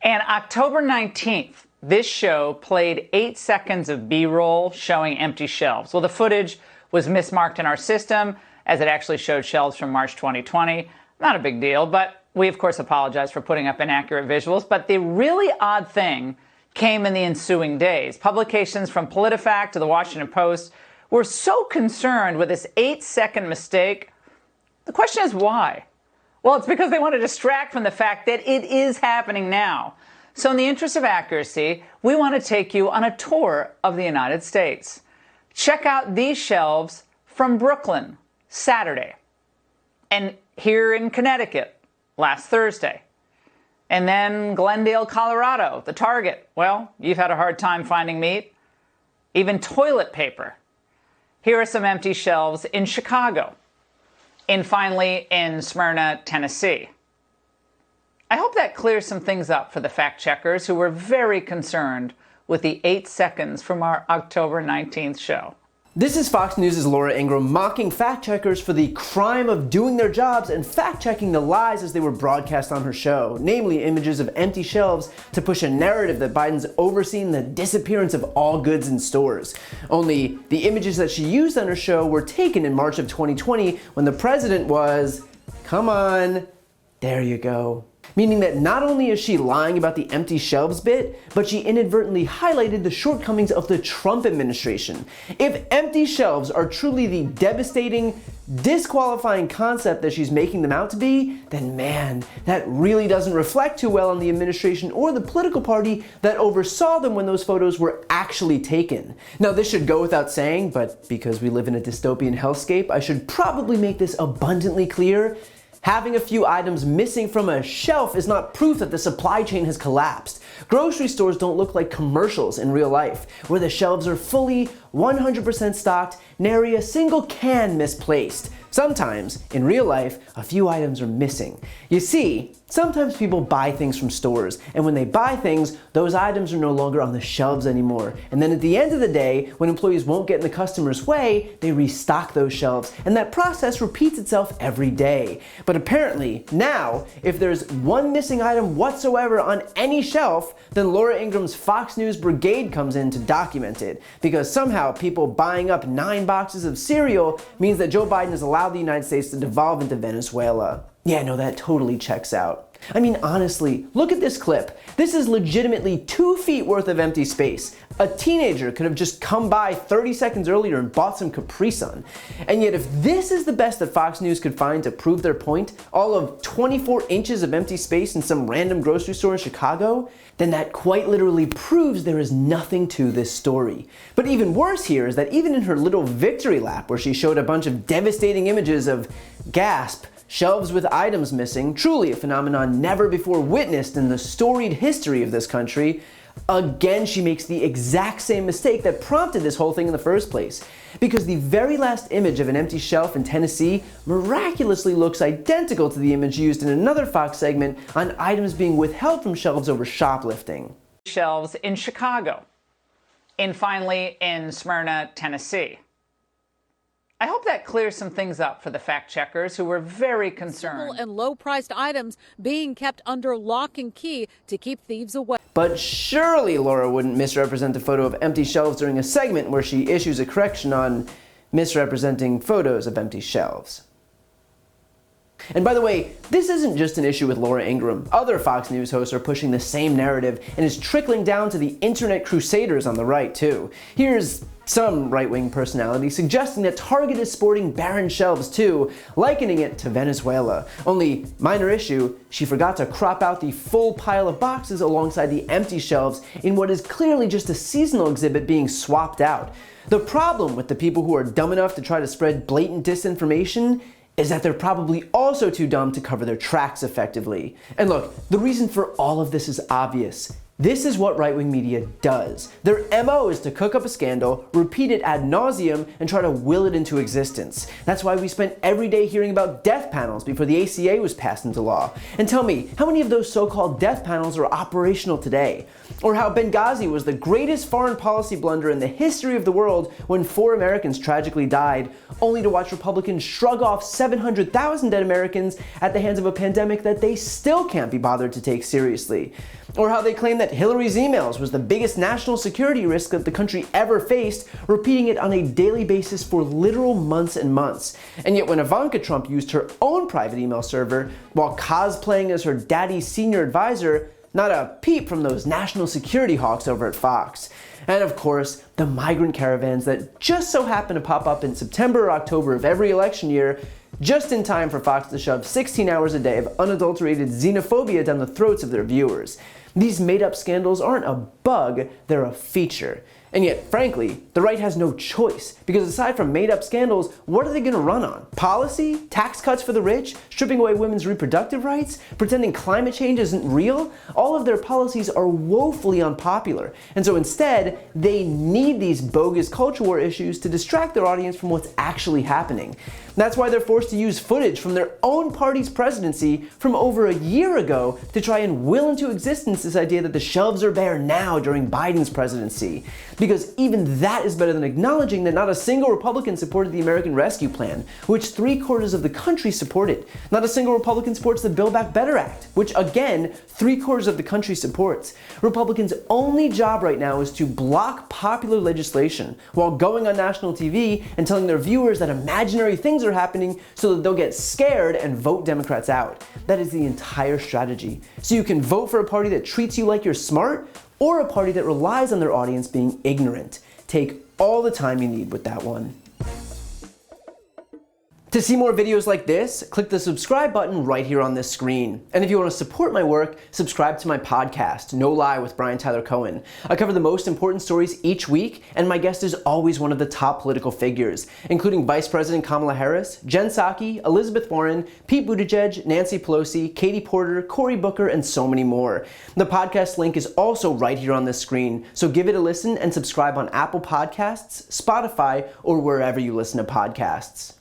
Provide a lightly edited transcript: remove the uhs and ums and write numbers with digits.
And October 19th, this show played 8 seconds of B-roll showing empty shelves. Well, the footage was mismarked in our system as it actually showed shelves from March 2020. Not a big deal, but we, of course, apologize for putting up inaccurate visuals. But the really odd thing came in the ensuing days. Publications from PolitiFact to the Washington Post were so concerned with this 8-second mistake. The question is why? Well, it's because they want to distract from the fact that it is happening now. So in the interest of accuracy, we want to take you on a tour of the United States. Check out these shelves from Brooklyn, Saturday. And here in Connecticut, last Thursday. And then Glendale, Colorado, the Target. Well, you've had a hard time finding meat. Even toilet paper. Here are some empty shelves in Chicago. And finally, in Smyrna, Tennessee. I hope that clears some things up for the fact checkers who were very concerned with the 8 seconds from our October 19th show. This is Fox News' Laura Ingraham mocking fact checkers for the crime of doing their jobs and fact checking the lies as they were broadcast on her show, namely images of empty shelves to push a narrative that Biden's overseen the disappearance of all goods in stores. Only the images that she used on her show were taken in March of 2020 when the president was, come on, there you go. Meaning that not only is she lying about the empty shelves bit, but she inadvertently highlighted the shortcomings of the Trump administration. If empty shelves are truly the devastating, disqualifying concept that she's making them out to be, then man, that really doesn't reflect too well on the administration or the political party that oversaw them when those photos were actually taken. Now, this should go without saying, but because we live in a dystopian hellscape, I should probably make this abundantly clear. Having a few items missing from a shelf is not proof that the supply chain has collapsed. Grocery stores don't look like commercials in real life, where the shelves are fully 100% stocked, nary a single can misplaced. Sometimes, in real life, a few items are missing. You see, sometimes people buy things from stores, and when they buy things, those items are no longer on the shelves anymore. And then at the end of the day, when employees won't get in the customer's way, they restock those shelves, and that process repeats itself every day. But apparently, now, if there's one missing item whatsoever on any shelf, then Laura Ingraham's Fox News brigade comes in to document it. Because somehow people buying up 9 boxes of cereal means that Joe Biden has allowed the United States to devolve into Venezuela. Yeah, no, that totally checks out. I mean, honestly, look at this clip. This is legitimately 2 feet worth of empty space. A teenager could have just come by 30 seconds earlier and bought some Capri Sun. And yet, if this is the best that Fox News could find to prove their point, all of 24 inches of empty space in some random grocery store in Chicago, then that quite literally proves there is nothing to this story. But even worse here is that even in her little victory lap where she showed a bunch of devastating images of, gasp, shelves with items missing, truly a phenomenon never before witnessed in the storied history of this country, again she makes the exact same mistake that prompted this whole thing in the first place. Because the very last image of an empty shelf in Tennessee miraculously looks identical to the image used in another Fox segment on items being withheld from shelves over shoplifting. Shelves in Chicago. And finally, in Smyrna, Tennessee. I hope that clears some things up for the fact checkers who were very concerned. Simple and low-priced items being kept under lock and key to keep thieves away. But surely Laura wouldn't misrepresent a photo of empty shelves during a segment where she issues a correction on misrepresenting photos of empty shelves. And by the way, this isn't just an issue with Laura Ingraham. Other Fox News hosts are pushing the same narrative and is trickling down to the internet crusaders on the right too. Here's some right-wing personality suggesting that Target is sporting barren shelves too, likening it to Venezuela. Only, minor issue, she forgot to crop out the full pile of boxes alongside the empty shelves in what is clearly just a seasonal exhibit being swapped out. The problem with the people who are dumb enough to try to spread blatant disinformation is that they're probably also too dumb to cover their tracks effectively. And look, the reason for all of this is obvious. This is what right-wing media does. Their MO is to cook up a scandal, repeat it ad nauseum, and try to will it into existence. That's why we spent every day hearing about death panels before the ACA was passed into law. And tell me, how many of those so-called death panels are operational today? Or how Benghazi was the greatest foreign policy blunder in the history of the world when 4 Americans tragically died, only to watch Republicans shrug off 700,000 dead Americans at the hands of a pandemic that they still can't be bothered to take seriously. Or how they claim that Hillary's emails was the biggest national security risk that the country ever faced, repeating it on a daily basis for literal months and months. And yet when Ivanka Trump used her own private email server while cosplaying as her daddy's senior advisor, not a peep from those national security hawks over at Fox. And of course, the migrant caravans that just so happen to pop up in September or October of every election year, just in time for Fox to shove 16 hours a day of unadulterated xenophobia down the throats of their viewers. These made-up scandals aren't a bug, they're a feature. And yet, frankly, the right has no choice, because aside from made-up scandals, what are they going to run on? Policy? Tax cuts for the rich? Stripping away women's reproductive rights? Pretending climate change isn't real? All of their policies are woefully unpopular, and so instead, they need these bogus culture war issues to distract their audience from what's actually happening. That's why they're forced to use footage from their own party's presidency from over a year ago to try and will into existence this idea that the shelves are bare now during Biden's presidency. Because even that is better than acknowledging that not a single Republican supported the American Rescue Plan, which 3/4 of the country supported. Not a single Republican supports the Build Back Better Act, which again, 3/4 of the country supports. Republicans' only job right now is to block popular legislation while going on national TV and telling their viewers that imaginary things are happening so that they'll get scared and vote Democrats out. That is the entire strategy. So you can vote for a party that treats you like you're smart, or a party that relies on their audience being ignorant. Take all the time you need with that one. To see more videos like this, click the subscribe button right here on this screen. And if you want to support my work, subscribe to my podcast, No Lie with Brian Tyler Cohen. I cover the most important stories each week, and my guest is always one of the top political figures, including Vice President Kamala Harris, Jen Psaki, Elizabeth Warren, Pete Buttigieg, Nancy Pelosi, Katie Porter, Cory Booker, and so many more. The podcast link is also right here on this screen, so give it a listen and subscribe on Apple Podcasts, Spotify, or wherever you listen to podcasts.